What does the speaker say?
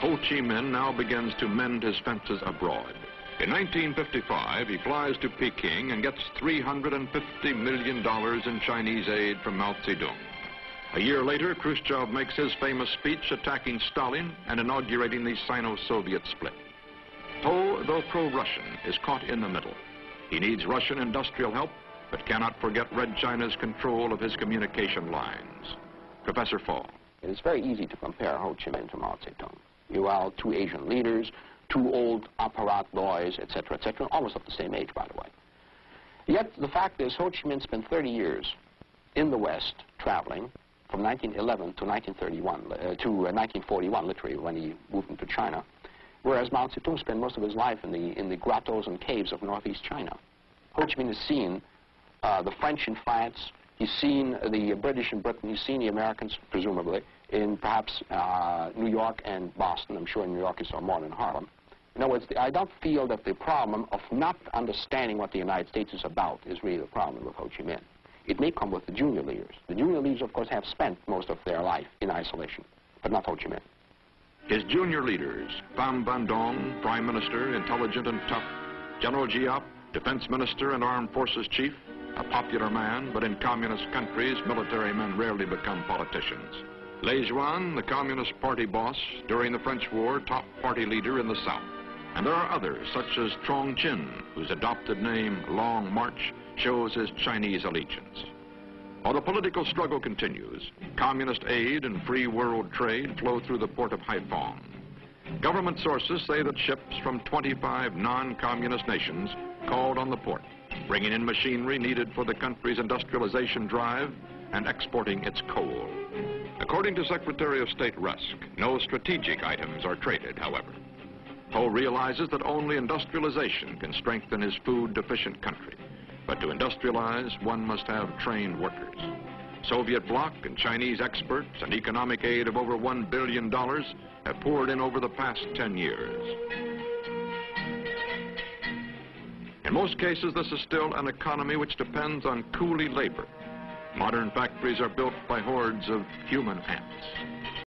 Ho Chi Minh now begins to mend his fences abroad. In 1955, he flies to Peking and gets $350 million in Chinese aid from Mao Zedong. A year later, Khrushchev makes his famous speech attacking Stalin and inaugurating the Sino-Soviet split. Ho, though pro-Russian, is caught in the middle. He needs Russian industrial help, but cannot forget Red China's control of his communication lines. Professor Fall. It is very easy to compare Ho Chi Minh to Mao Zedong. You are two Asian leaders, two old apparat boys, etc., almost of the same age, by the way. Yet the fact is, Ho Chi Minh spent 30 years in the West traveling from 1911 to 1941, literally, when he moved into China, whereas Mao Zedong spent most of his life in the grottos and caves of northeast China. Ho Chi Minh has seen the French in France, he's seen the British in Britain, he's seen the Americans, presumably, in perhaps New York and Boston. I'm sure in New York he saw more than Harlem. In other words, I don't feel that the problem of not understanding what the United States is about is really the problem with Ho Chi Minh. It may come with the junior leaders. The junior leaders, of course, have spent most of their life in isolation, but not Ho Chi Minh. His junior leaders, Pham Van Dong, Prime Minister, intelligent and tough, General Giap, Defense Minister and Armed Forces Chief, a popular man, but in communist countries, military men rarely become politicians. Lê Duan, the Communist Party boss, during the French War, top party leader in the South. And there are others, such as Trong Chin, whose adopted name, Long March, shows his Chinese allegiance. While the political struggle continues, communist aid and free world trade flow through the port of Haiphong. Government sources say that ships from 25 non-communist nations called on the port, bringing in machinery needed for the country's industrialization drive and exporting its coal. According to Secretary of State Rusk, no strategic items are traded, however. Ho realizes that only industrialization can strengthen his food-deficient country. But to industrialize, one must have trained workers. Soviet bloc and Chinese experts and economic aid of over $1 billion have poured in over the past 10 years. In most cases, this is still an economy which depends on coolie labor. Modern factories are built by hordes of human ants.